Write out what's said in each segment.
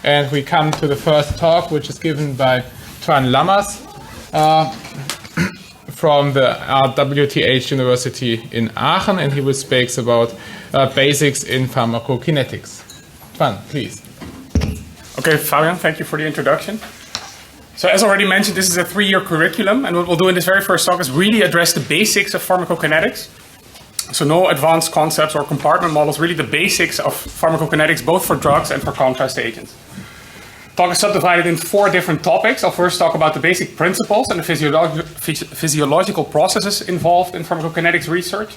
And we come to the first talk, which is given by Twan Lammers from the RWTH University in Aachen, and he will speak about basics in pharmacokinetics. Twan, please. Okay, Fabian, thank you for the introduction. So as already mentioned, this is a 3-year curriculum, and what we'll do in this very first talk is really address the basics of pharmacokinetics. So no advanced concepts or compartment models, really the basics of pharmacokinetics, both for drugs and for contrast agents. The talk is subdivided into 4 different topics. I'll first talk about the basic principles and the physiological processes involved in pharmacokinetics research.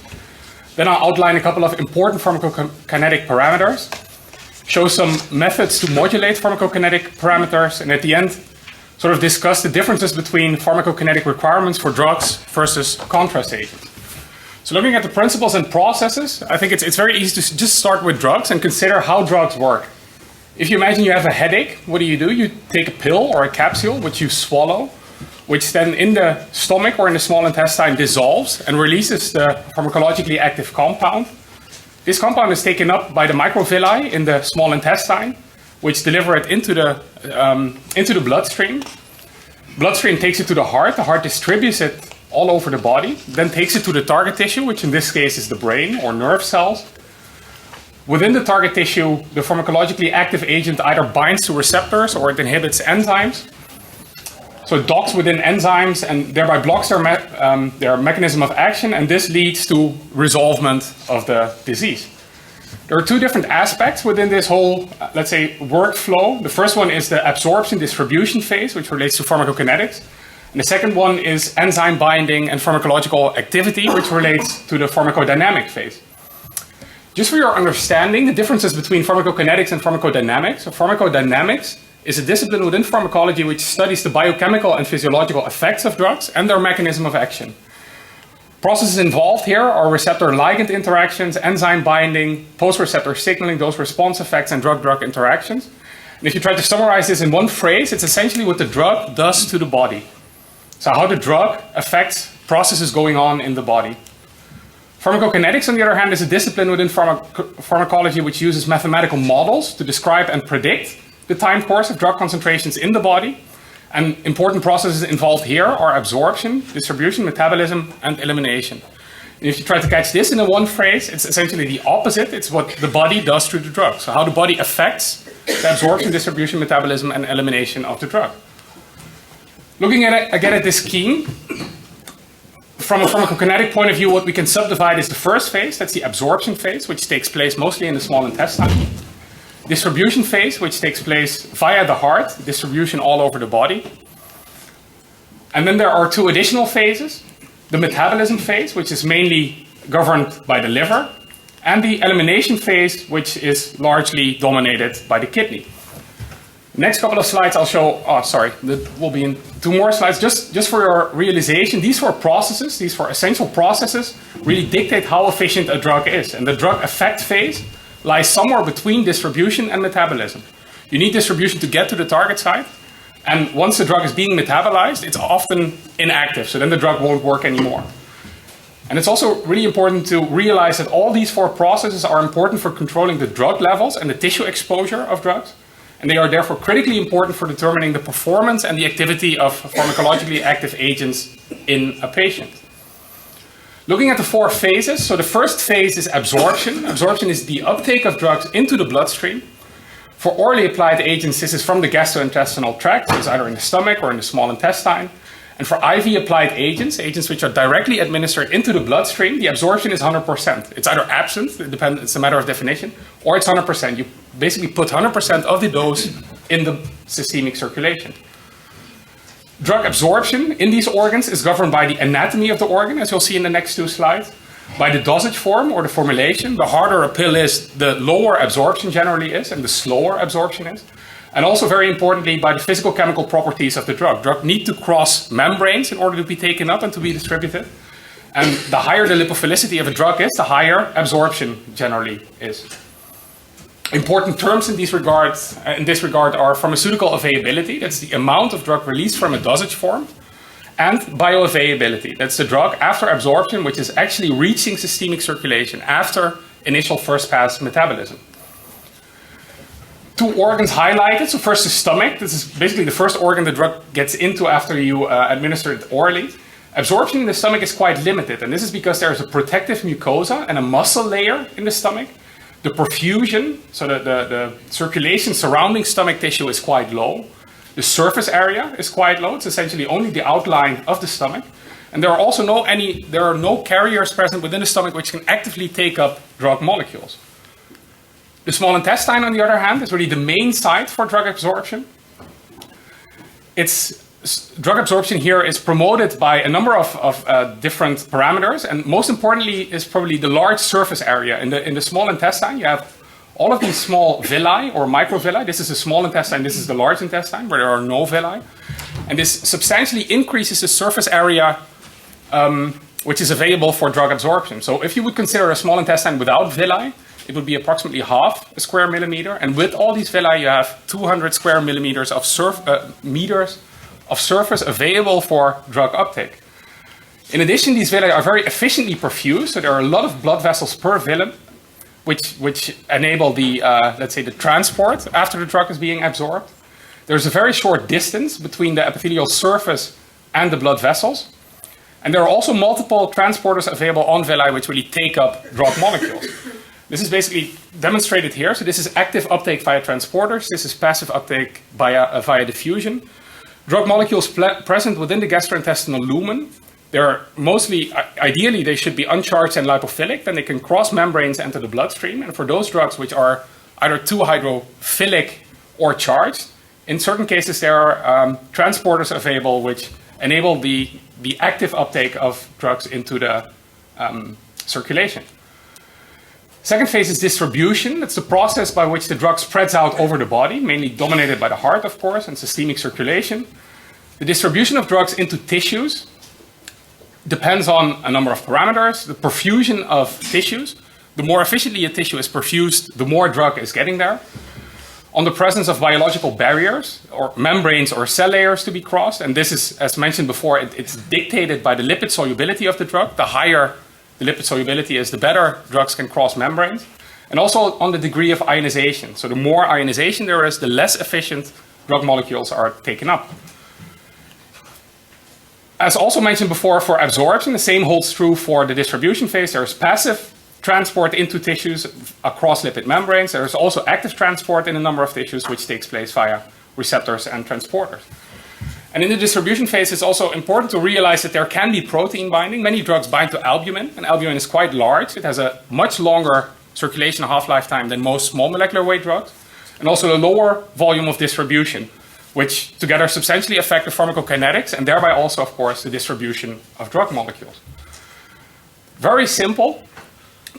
Then I'll outline a couple of important pharmacokinetic parameters, show some methods to modulate pharmacokinetic parameters, and at the end, sort of discuss the differences between pharmacokinetic requirements for drugs versus contrast agents. So looking at the principles and processes, I think it's very easy to just start with drugs and consider how drugs work. If you imagine you have a headache, what do? You take a pill or a capsule, which you swallow, which then in the stomach or in the small intestine dissolves and releases the pharmacologically active compound. This compound is taken up by the microvilli in the small intestine, which deliver it into the bloodstream. Bloodstream takes it to the heart distributes it all over the body, then takes it to the target tissue, which in this case is the brain or nerve cells. Within the target tissue, the pharmacologically active agent either binds to receptors or it inhibits enzymes. So it docks within enzymes and thereby blocks their mechanism of action, and this leads to resolvement of the disease. There are 2 different aspects within this whole, let's say, workflow. The first one is the absorption distribution phase, which relates to pharmacokinetics. And the second one is enzyme binding and pharmacological activity, which relates to the pharmacodynamic phase. Just for your understanding, the differences between pharmacokinetics and pharmacodynamics. So pharmacodynamics is a discipline within pharmacology which studies the biochemical and physiological effects of drugs and their mechanism of action. Processes involved here are receptor-ligand interactions, enzyme binding, post-receptor signaling, dose response effects, and drug-drug interactions. And if you try to summarize this in one phrase, it's essentially what the drug does to the body. So how the drug affects processes going on in the body. Pharmacokinetics, on the other hand, is a discipline within pharmacology which uses mathematical models to describe and predict the time course of drug concentrations in the body. And important processes involved here are absorption, distribution, metabolism, and elimination. And if you try to catch this in one phrase, it's essentially the opposite. It's what the body does to the drug. So how the body affects the absorption, distribution, metabolism, and elimination of the drug. Looking at it again at this scheme, from a pharmacokinetic point of view, what we can subdivide is the first phase, that's the absorption phase, which takes place mostly in the small intestine. Distribution phase, which takes place via the heart, distribution all over the body. And then there are 2 additional phases, the metabolism phase, which is mainly governed by the liver, and the elimination phase, which is largely dominated by the kidney. Next couple of slides I'll show, that will be in 2 more slides. Just for your realization, these 4 processes, these 4 essential processes, really dictate how efficient a drug is. And the drug effect phase lies somewhere between distribution and metabolism. You need distribution to get to the target site, and once the drug is being metabolized, it's often inactive, so then the drug won't work anymore. And it's also really important to realize that all these 4 processes are important for controlling the drug levels and the tissue exposure of drugs. And they are therefore critically important for determining the performance and the activity of pharmacologically active agents in a patient. Looking at the 4 phases, so the first phase is absorption. Absorption is the uptake of drugs into the bloodstream. For orally applied agents, this is from the gastrointestinal tract, it's either in the stomach or in the small intestine. And for IV applied agents which are directly administered into the bloodstream, the absorption is 100%. It's either absent, it's a matter of definition, or it's 100%. You basically put 100% of the dose in the systemic circulation. Drug absorption in these organs is governed by the anatomy of the organ, as you'll see in the next 2 slides, by the dosage form or the formulation. The harder a pill is, the lower absorption generally is, and the slower absorption is. And also, very importantly, by the physical chemical properties of the drug. Drug need to cross membranes in order to be taken up and to be distributed. And the higher the lipophilicity of a drug is, the higher absorption generally is. Important terms in this regard are pharmaceutical availability, that's the amount of drug released from a dosage form, and bioavailability, that's the drug after absorption, which is actually reaching systemic circulation after initial first pass metabolism. two organs highlighted. So first the stomach. This is basically the first organ the drug gets into after you administer it orally. Absorption in the stomach is quite limited, and this is because there is a protective mucosa and a muscle layer in the stomach. The perfusion, so the circulation surrounding stomach tissue is quite low. The surface area is quite low. It's essentially only the outline of the stomach. And there are also no carriers present within the stomach which can actively take up drug molecules. The small intestine, on the other hand, is really the main site for drug absorption. Drug absorption here is promoted by a number of different parameters, and most importantly is probably the large surface area. In the small intestine, you have all of these small villi or microvilli. This is the small intestine, this is the large intestine, where there are no villi. And this substantially increases the surface area which is available for drug absorption. So if you would consider a small intestine without villi, it would be approximately half a square millimeter. And with all these villi, you have 200 square millimeters of meters of surface available for drug uptake. In addition, these villi are very efficiently perfused, so there are a lot of blood vessels per villi, which enable the, let's say, the transport after the drug is being absorbed. There's a very short distance between the epithelial surface and the blood vessels. And there are also multiple transporters available on villi which really take up drug molecules. This is basically demonstrated here. So this is active uptake via transporters. This is passive uptake via diffusion. Drug molecules present within the gastrointestinal lumen, they're mostly, ideally, they should be uncharged and lipophilic, then they can cross membranes enter the bloodstream. And for those drugs which are either too hydrophilic or charged, in certain cases there are transporters available which enable the active uptake of drugs into the circulation. Second phase is distribution. That's the process by which the drug spreads out over the body, mainly dominated by the heart, of course, and systemic circulation. The distribution of drugs into tissues depends on a number of parameters. The perfusion of tissues. The more efficiently a tissue is perfused, the more drug is getting there. On the presence of biological barriers, or membranes or cell layers to be crossed. And this is, as mentioned before, it's dictated by the lipid solubility of the drug. The higher the lipid solubility is, the better drugs can cross membranes. And also on the degree of ionization. So the more ionization there is, the less efficient drug molecules are taken up. As also mentioned before, for absorption, the same holds true for the distribution phase. There is passive transport into tissues across lipid membranes. There is also active transport in a number of tissues, which takes place via receptors and transporters. And in the distribution phase, it's also important to realize that there can be protein binding. Many drugs bind to albumin, and albumin is quite large. It has a much longer circulation half-life time than most small molecular weight drugs, and also a lower volume of distribution, which together substantially affect the pharmacokinetics, and thereby also, of course, the distribution of drug molecules. Very simple.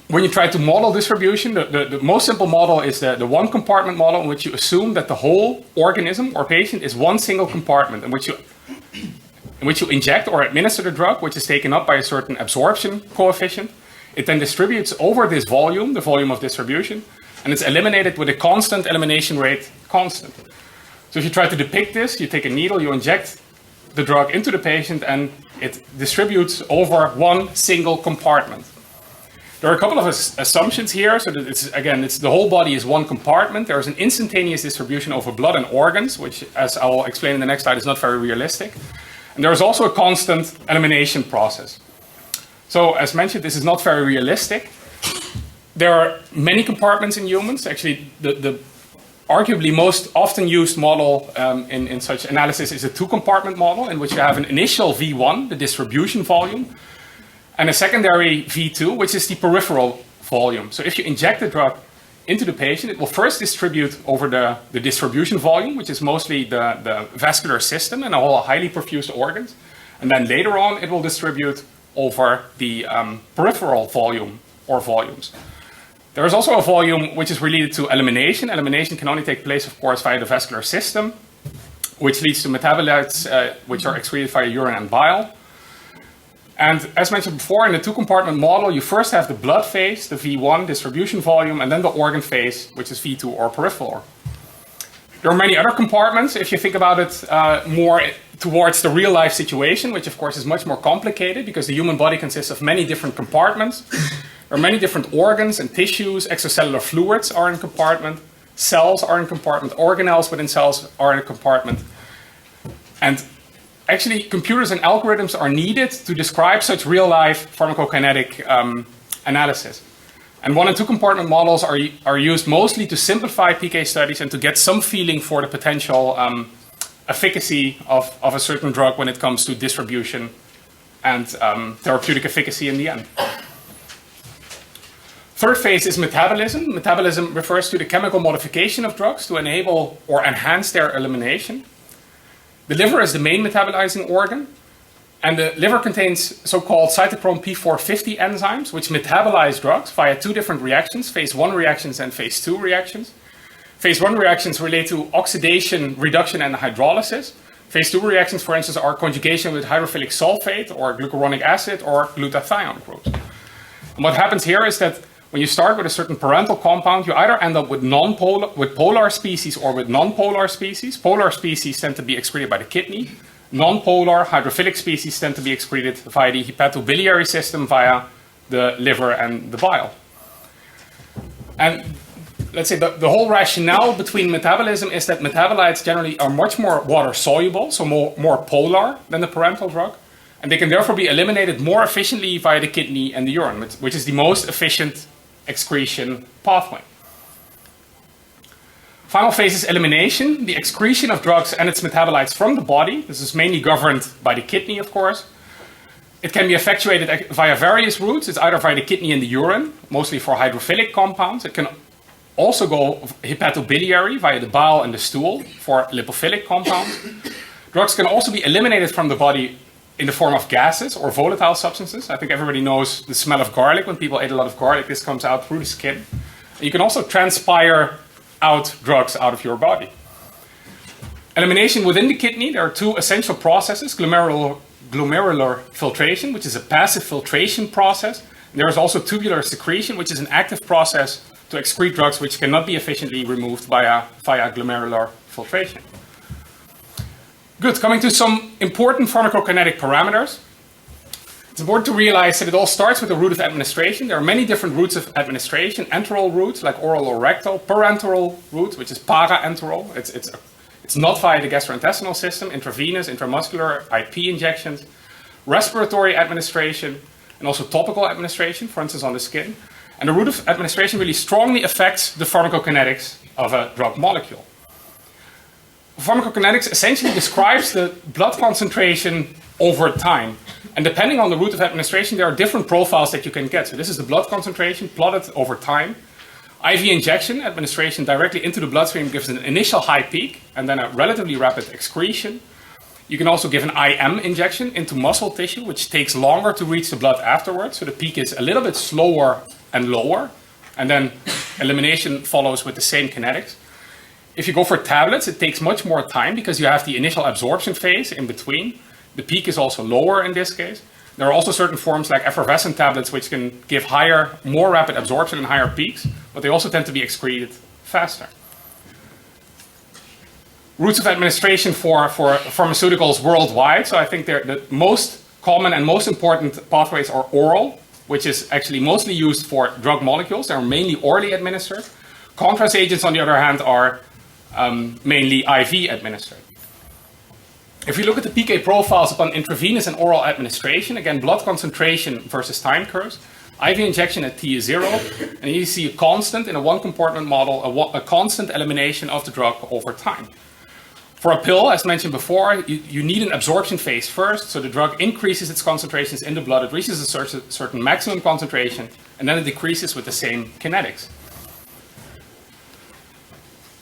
When you try to model distribution, the most simple model is the one compartment model, in which you assume that the whole organism or patient is one single compartment in which you inject or administer the drug, which is taken up by a certain absorption coefficient. It then distributes over this volume, the volume of distribution, and it's eliminated with a constant elimination rate constant. So if you try to depict this, you take a needle, you inject the drug into the patient, and it distributes over one single compartment. There are a couple of assumptions here. So that it's the whole body is one compartment. There is an instantaneous distribution over blood and organs, which, as I will explain in the next slide, is not very realistic. And there is also a constant elimination process. So, as mentioned, this is not very realistic. There are many compartments in humans. Actually, the arguably most often used model in such analysis is a two-compartment model, in which you have an initial V1, the distribution volume, and a secondary V2, which is the peripheral volume. So if you inject the drug into the patient, it will first distribute over the distribution volume, which is mostly the vascular system and all highly perfused organs. And then later on, it will distribute over the peripheral volume or volumes. There is also a volume which is related to elimination. Elimination can only take place, of course, via the vascular system, which leads to metabolites which are excreted via urine and bile. And as mentioned before, in the two-compartment model, you first have the blood phase, the V1 distribution volume, and then the organ phase, which is V2 or peripheral. There are many other compartments, if you think about it more towards the real-life situation, which of course is much more complicated because the human body consists of many different compartments. There are many different organs and tissues, extracellular fluids are in compartment, cells are in compartment, organelles within cells are in a compartment. And actually, computers and algorithms are needed to describe such real-life pharmacokinetic analysis. And 1 and 2 compartment models are used mostly to simplify PK studies and to get some feeling for the potential efficacy of a certain drug when it comes to distribution and therapeutic efficacy in the end. Third phase is metabolism. Metabolism refers to the chemical modification of drugs to enable or enhance their elimination. The liver is the main metabolizing organ, and the liver contains so-called cytochrome P450 enzymes, which metabolize drugs via 2 different reactions, phase 1 reactions and phase 2 reactions. Phase 1 reactions relate to oxidation, reduction, and hydrolysis. Phase 2 reactions, for instance, are conjugation with hydrophilic sulfate or glucuronic acid or glutathione groups. And what happens here is that when you start with a certain parental compound, you either end up with polar species or with non-polar species. Polar species tend to be excreted by the kidney. Non-polar hydrophilic species tend to be excreted via the hepatobiliary system, via the liver and the bile. And let's say the whole rationale between metabolism is that metabolites generally are much more water soluble, so more polar than the parental drug. And they can therefore be eliminated more efficiently via the kidney and the urine, which is the most efficient excretion pathway. Final phase is elimination, the excretion of drugs and its metabolites from the body. This is mainly governed by the kidney, of course. It can be effectuated via various routes. It's either via the kidney and the urine, mostly for hydrophilic compounds. It can also go hepatobiliary via the bile and the stool for lipophilic compounds. Drugs can also be eliminated from the body in the form of gases or volatile substances. I think everybody knows the smell of garlic. When people ate a lot of garlic, this comes out through the skin. And you can also transpire out drugs out of your body. Elimination within the kidney, there are 2 essential processes: glomerular filtration, which is a passive filtration process. And there is also tubular secretion, which is an active process to excrete drugs which cannot be efficiently removed via glomerular filtration. Good, coming to some important pharmacokinetic parameters. It's important to realize that it all starts with the route of administration. There are many different routes of administration: enteral routes like oral or rectal, parenteral route, which is paraenteral. It's not via the gastrointestinal system, intravenous, intramuscular, IP injections, respiratory administration, and also topical administration, for instance on the skin. And the route of administration really strongly affects the pharmacokinetics of a drug molecule. Pharmacokinetics essentially describes the blood concentration over time. And depending on the route of administration, there are different profiles that you can get. So this is the blood concentration plotted over time. IV injection, administration directly into the bloodstream, gives an initial high peak and then a relatively rapid excretion. You can also give an IM injection into muscle tissue, which takes longer to reach the blood afterwards. So the peak is a little bit slower and lower. And then elimination follows with the same kinetics. If you go for tablets, it takes much more time because you have the initial absorption phase in between. The peak is also lower in this case. There are also certain forms like effervescent tablets which can give more rapid absorption and higher peaks, but they also tend to be excreted faster. Routes of administration for pharmaceuticals worldwide. So I think the most common and most important pathways are oral, which is actually mostly used for drug molecules. They're mainly orally administered. Contrast agents, on the other hand, are mainly IV administered. If you look at the PK profiles upon intravenous and oral administration, again, blood concentration versus time curves, IV injection at T is 0, and you see a constant in a 1-compartment model, a constant elimination of the drug over time. For a pill, as mentioned before, you need an absorption phase first, so the drug increases its concentrations in the blood, it reaches a certain maximum concentration, and then it decreases with the same kinetics.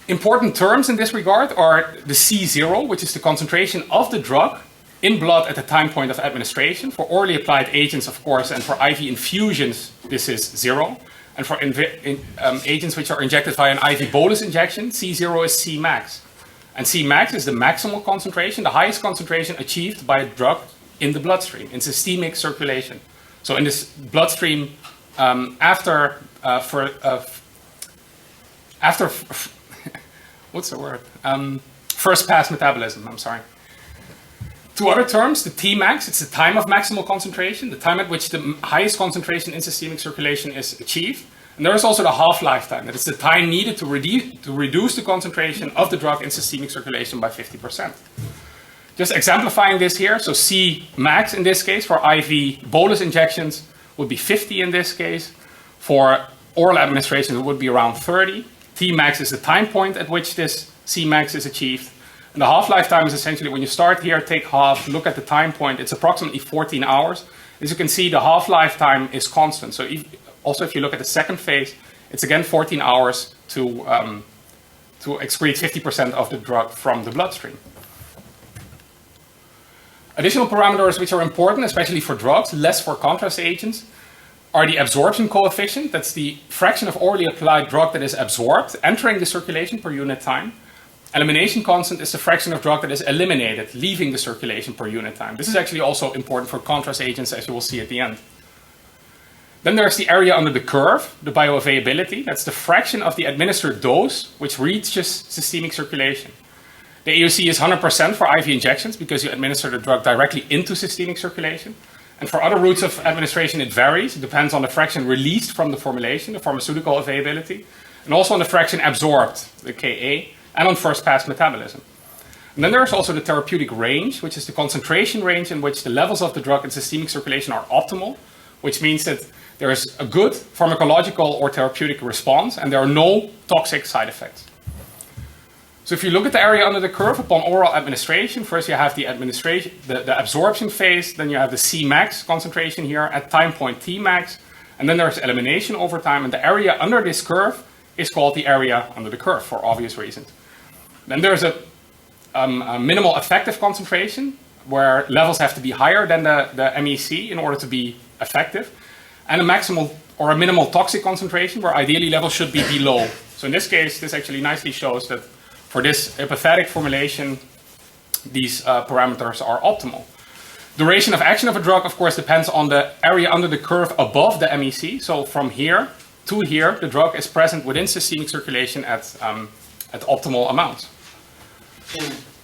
Important terms in this regard are the C0, which is the concentration of the drug in blood at the time point of administration. For orally applied agents, of course, and for IV infusions, this is 0. And for agents which are injected via an IV bolus injection, C0 is Cmax. And Cmax is the maximal concentration, the highest concentration achieved by a drug in the bloodstream, in systemic circulation. So in this bloodstream first pass metabolism, I'm sorry. 2 other terms, the Tmax, it's the time of maximal concentration, the time at which the highest concentration in systemic circulation is achieved. And there is also the half-life time. That is the time needed to reduce the concentration of the drug in systemic circulation by 50%. Just exemplifying this here, so C max in this case for IV bolus injections would be 50 in this case. For oral administration, it would be around 30. T max is the time point at which this C max is achieved. And the half-life time is essentially when you start here, take half, look at the time point, it's approximately 14 hours. As you can see, the half-life time is constant. So if you look at the second phase, it's again 14 hours to excrete 50% of the drug from the bloodstream. Additional parameters which are important, especially for drugs, less for contrast agents, are the absorption coefficient. That's the fraction of orally applied drug that is absorbed, entering the circulation per unit time. Elimination constant is the fraction of drug that is eliminated, leaving the circulation per unit time. This is actually also important for contrast agents, as you will see at the end. Then there's the area under the curve, the bioavailability. That's the fraction of the administered dose which reaches systemic circulation. The AUC is 100% for IV injections because you administer the drug directly into systemic circulation. And for other routes of administration, it varies. It depends on the fraction released from the formulation, the pharmaceutical availability, and also on the fraction absorbed, the Ka, and on first pass metabolism. And then there's also the therapeutic range, which is the concentration range in which the levels of the drug in systemic circulation are optimal, which means that there is a good pharmacological or therapeutic response and there are no toxic side effects. So if you look at the area under the curve upon oral administration, first you have the absorption phase, then you have the Cmax concentration here at time point Tmax, and then there's elimination over time, and the area under this curve is called the area under the curve for obvious reasons. Then there's a minimal effective concentration, where levels have to be higher than the MEC in order to be effective, and a maximal or a minimal toxic concentration, where ideally levels should be below. So in this case, this actually nicely shows that for this hepatic formulation, these parameters are optimal. Duration of action of a drug, of course, depends on the area under the curve above the MEC. So from here to here, the drug is present within systemic circulation at optimal amounts.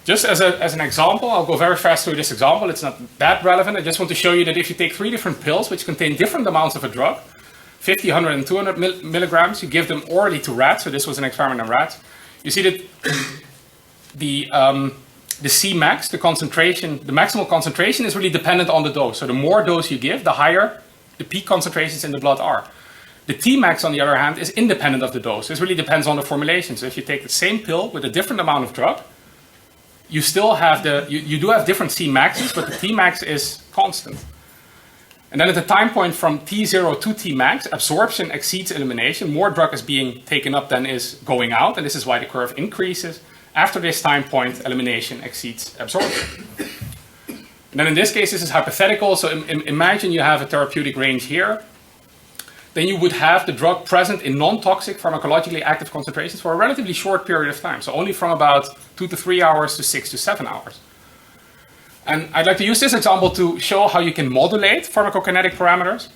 Just as an example, I'll go very fast through this example. It's not that relevant. I just want to show you that if you take 3 different pills which contain different amounts of a drug, 50, 100, and 200 milligrams, you give them orally to rats. So this was an experiment in rats. You see that the Cmax, the concentration, the maximal concentration is really dependent on the dose. So the more dose you give, the higher the peak concentrations in the blood are. The Tmax, on the other hand, is independent of the dose. This really depends on the formulation. So if you take the same pill with a different amount of drug, you still have you do have different Cmaxes, but the Tmax is constant. And then at the time point from T0 to Tmax, absorption exceeds elimination. More drug is being taken up than is going out, and this is why the curve increases. After this time point, elimination exceeds absorption. And then in this case, this is hypothetical. So imagine you have a therapeutic range here. Then you would have the drug present in non-toxic pharmacologically active concentrations for a relatively short period of time. So only from about 2 to 3 hours to 6 to 7 hours. And I'd like to use this example to show how you can modulate pharmacokinetic parameters.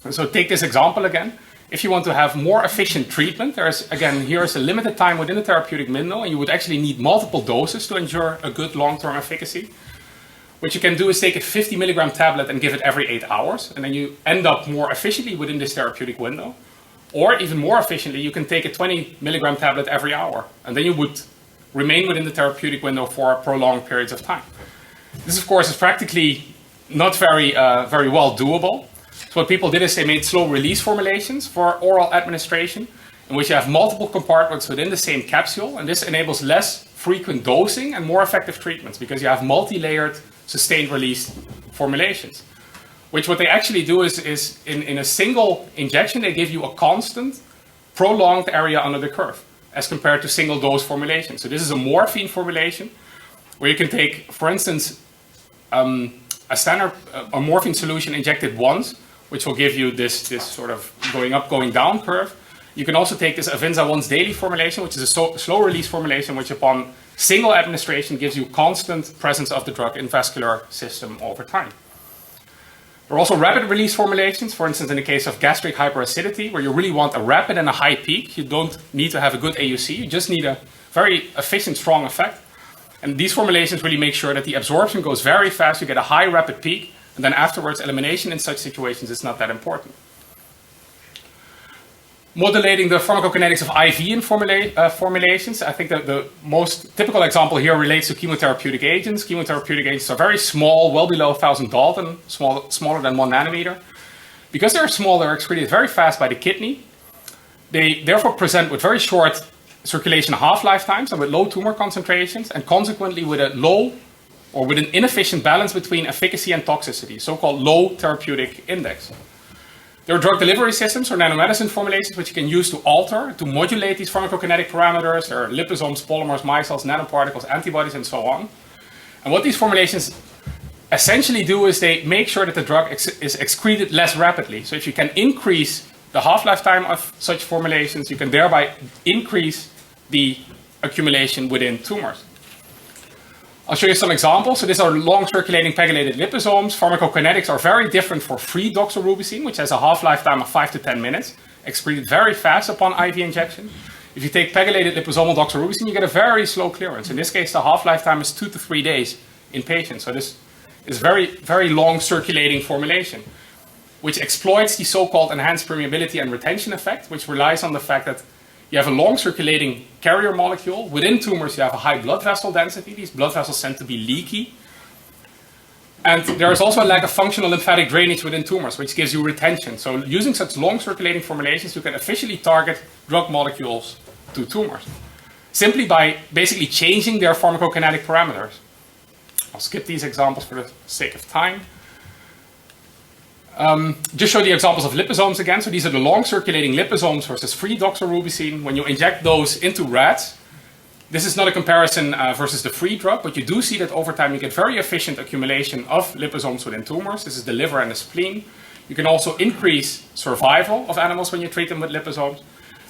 And so take this example again. If you want to have more efficient treatment, here's a limited time within the therapeutic window, and you would actually need multiple doses to ensure a good long-term efficacy. What you can do is take a 50 milligram tablet and give it every 8 hours, and then you end up more efficiently within this therapeutic window. Or even more efficiently, you can take a 20 milligram tablet every hour, and then you would remain within the therapeutic window for prolonged periods of time. This, of course, is practically not very well doable. So what people did is they made slow release formulations for oral administration, in which you have multiple compartments within the same capsule, and this enables less frequent dosing and more effective treatments because you have multi-layered sustained release formulations. Which what they actually do is in a single injection, they give you a constant, prolonged area under the curve as compared to single dose formulation. So this is a morphine formulation where you can take, for instance, a standard morphine solution injected once, which will give you this sort of going up, going down curve. You can also take this Avinza once daily formulation, which is a slow release formulation, which upon single administration gives you constant presence of the drug in vascular system over time. There are also rapid release formulations, for instance, in the case of gastric hyperacidity, where you really want a rapid and a high peak. You don't need to have a good AUC, you just need a very efficient, strong effect. And these formulations really make sure that the absorption goes very fast, you get a high rapid peak, and then afterwards elimination in such situations is not that important. Modulating the pharmacokinetics of IV formulations. I think that the most typical example here relates to chemotherapeutic agents. Chemotherapeutic agents are very small, well below 1,000 Dalton, smaller than 1 nanometer. Because they're small, they're excreted very fast by the kidney. They therefore present with very short circulation half-life times and with low tumor concentrations, and consequently with a low or with an inefficient balance between efficacy and toxicity, so-called low therapeutic index. There are drug delivery systems or nanomedicine formulations which you can use to alter, to modulate these pharmacokinetic parameters. There are liposomes, polymers, micelles, nanoparticles, antibodies, and so on. And what these formulations essentially do is they make sure that the drug is excreted less rapidly. So if you can increase the half-life time of such formulations, you can thereby increase the accumulation within tumors. I'll show you some examples. So these are long-circulating PEGylated liposomes. Pharmacokinetics are very different for free doxorubicin, which has a half-life time of 5 to 10 minutes, excreted very fast upon IV injection. If you take PEGylated liposomal doxorubicin, you get a very slow clearance. In this case, the half-life time is 2 to 3 days in patients. So this is very, very long circulating formulation, which exploits the so-called enhanced permeability and retention effect, which relies on the fact that you have a long circulating carrier molecule. Within tumors, you have a high blood vessel density. These blood vessels tend to be leaky. And there is also a lack of functional lymphatic drainage within tumors, which gives you retention. So using such long circulating formulations, you can efficiently target drug molecules to tumors, simply by basically changing their pharmacokinetic parameters. I'll skip these examples for the sake of time. Just show the examples of liposomes again. So these are the long circulating liposomes versus free doxorubicin. When you inject those into rats, this is not a comparison versus the free drug, but you do see that over time you get very efficient accumulation of liposomes within tumors. This is the liver and the spleen. You can also increase survival of animals when you treat them with liposomes.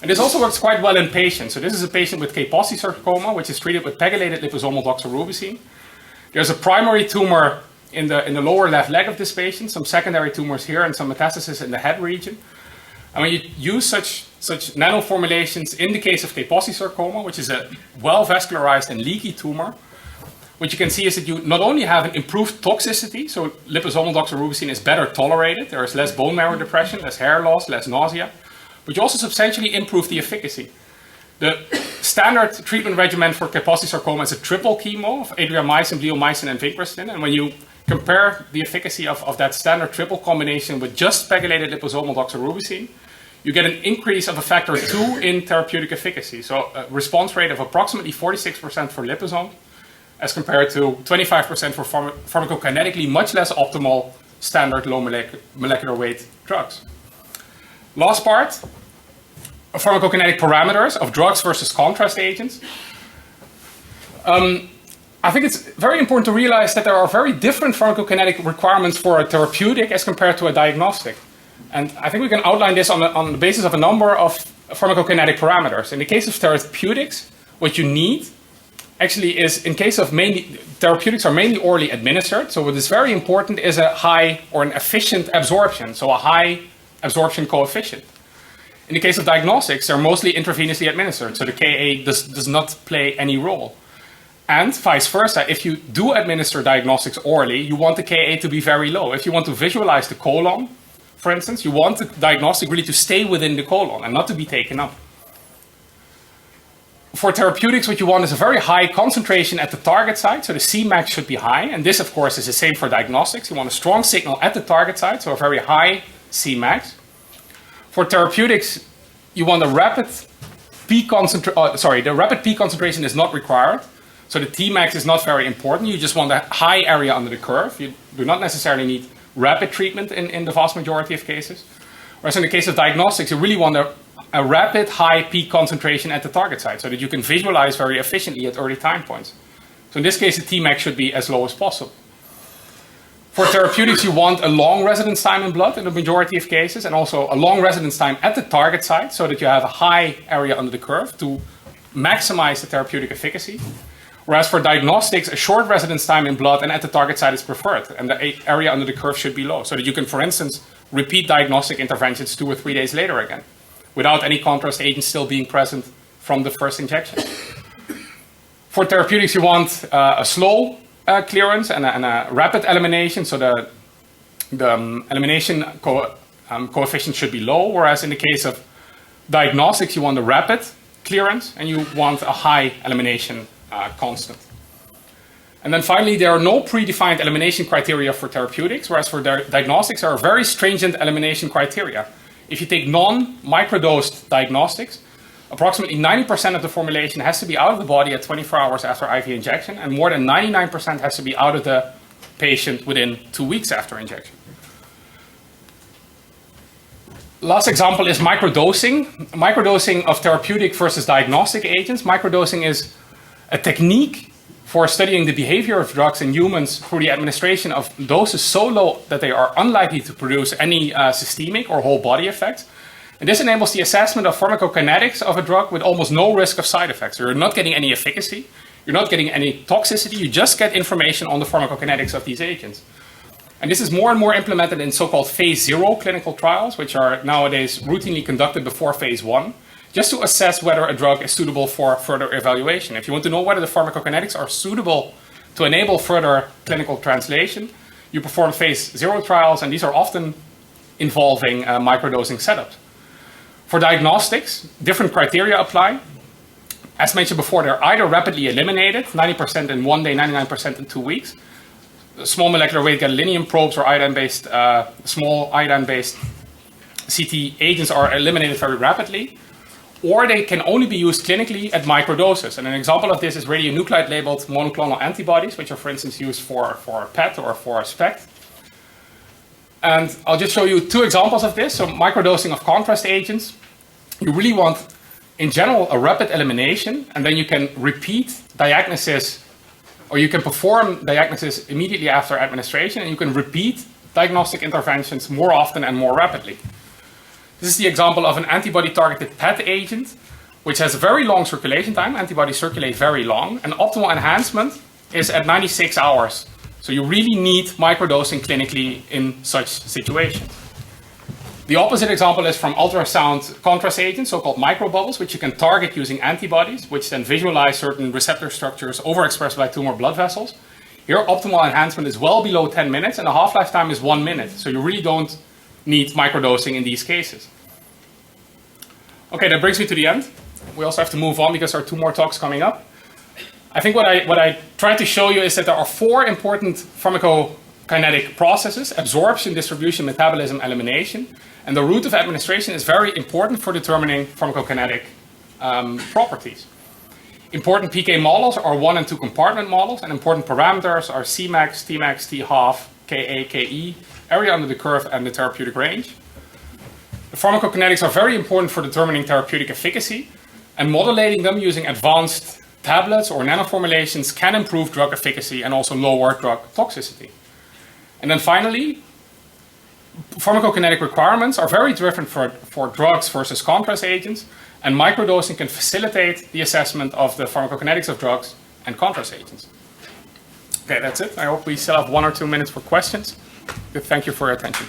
And this also works quite well in patients. So this is a patient with Kaposi sarcoma, which is treated with PEGylated liposomal doxorubicin. There's a primary tumor in the lower left leg of this patient, some secondary tumors here, and some metastasis in the head region. And when you use such nanoformulations in the case of Kaposi sarcoma, which is a well-vascularized and leaky tumor, what you can see is that you not only have an improved toxicity, so liposomal doxorubicin is better tolerated, there is less bone marrow depression, less hair loss, less nausea, but you also substantially improve the efficacy. The standard treatment regimen for Kaposi sarcoma is a triple chemo of adriamycin, bleomycin, and vincristine. And when you compare the efficacy of that standard triple combination with just PEGylated liposomal doxorubicin, you get an increase of a factor 2 in therapeutic efficacy. So a response rate of approximately 46% for liposomes, as compared to 25% for pharmacokinetically much less optimal standard low molecular weight drugs. Last part, pharmacokinetic parameters of drugs versus contrast agents. I think it's very important to realize that there are very different pharmacokinetic requirements for a therapeutic as compared to a diagnostic. And I think we can outline this on the basis of a number of pharmacokinetic parameters. In the case of therapeutics, what you need actually is, in case of therapeutics are mainly orally administered. So what is very important is a high or an efficient absorption, so a high absorption coefficient. In the case of diagnostics, they're mostly intravenously administered, so the Ka does not play any role. And vice versa, if you do administer diagnostics orally, you want the Ka to be very low. If you want to visualize the colon, for instance, you want the diagnostic really to stay within the colon and not to be taken up. For therapeutics, what you want is a very high concentration at the target site, so the Cmax should be high, and this, of course, is the same for diagnostics. You want a strong signal at the target site, so a very high Cmax. For therapeutics, you want a rapid peak concentration. The rapid peak concentration is not required. So the Tmax is not very important. You just want a high area under the curve. You do not necessarily need rapid treatment in the vast majority of cases. Whereas in the case of diagnostics, you really want a rapid high peak concentration at the target site so that you can visualize very efficiently at early time points. So in this case, the Tmax should be as low as possible. For therapeutics, you want a long residence time in blood in the majority of cases, and also a long residence time at the target site so that you have a high area under the curve to maximize the therapeutic efficacy. Whereas for diagnostics, a short residence time in blood and at the target site is preferred, and the area under the curve should be low, so that you can, for instance, repeat diagnostic interventions 2 or 3 days later again, without any contrast agent still being present from the first injection. For therapeutics, you want a slow clearance and a rapid elimination, so the elimination coefficient should be low, whereas in the case of diagnostics, you want a rapid clearance, and you want a high elimination constant. And then finally, there are no predefined elimination criteria for therapeutics, whereas for diagnostics, there are very stringent elimination criteria. If you take non-microdosed diagnostics, approximately 90% of the formulation has to be out of the body at 24 hours after IV injection, and more than 99% has to be out of the patient within 2 weeks after injection. Last example is microdosing. Microdosing of therapeutic versus diagnostic agents. Microdosing is a technique for studying the behavior of drugs in humans through the administration of doses so low that they are unlikely to produce any systemic or whole body effects. And this enables the assessment of pharmacokinetics of a drug with almost no risk of side effects. You're not getting any efficacy, you're not getting any toxicity, you just get information on the pharmacokinetics of these agents. And this is more and more implemented in so-called phase 0 clinical trials, which are nowadays routinely conducted before phase 1, just to assess whether a drug is suitable for further evaluation. If you want to know whether the pharmacokinetics are suitable to enable further clinical translation, you perform phase 0 trials, and these are often involving microdosing setups. For diagnostics, different criteria apply. As mentioned before, they're either rapidly eliminated, 90% in 1 day, 99% in 2 weeks. Small molecular weight gadolinium probes or iodine-based, small iodine-based CT agents are eliminated very rapidly, or they can only be used clinically at microdoses. And an example of this is radionuclide-labeled monoclonal antibodies, which are, for instance, used for PET or for SPECT. And I'll just show you 2 examples of this. So microdosing of contrast agents. You really want, in general, a rapid elimination, and then you can repeat diagnosis, or you can perform diagnosis immediately after administration, and you can repeat diagnostic interventions more often and more rapidly. This is the example of an antibody-targeted PET agent, which has a very long circulation time. Antibodies circulate very long, and optimal enhancement is at 96 hours. So you really need microdosing clinically in such situations. The opposite example is from ultrasound contrast agents, so-called microbubbles, which you can target using antibodies, which then visualize certain receptor structures overexpressed by tumor blood vessels. Here, optimal enhancement is well below 10 minutes, and the half-life time is 1 minute. So you really don't need microdosing in these cases. Okay, that brings me to the end. We also have to move on because there are 2 more talks coming up. I think what I tried to show you is that there are 4 important pharmacokinetic processes: absorption, distribution, metabolism, elimination. And the route of administration is very important for determining pharmacokinetic properties. Important PK models are 1 and 2 compartment models, and important parameters are Cmax, Tmax, T-half, Ka, Ke, area under the curve, and the therapeutic range. The pharmacokinetics are very important for determining therapeutic efficacy, and modulating them using advanced tablets or nanoformulations can improve drug efficacy and also lower drug toxicity. And then finally, pharmacokinetic requirements are very different for drugs versus contrast agents, and microdosing can facilitate the assessment of the pharmacokinetics of drugs and contrast agents. Okay, that's it. I hope we still have 1 or 2 minutes for questions. Thank you for your attention.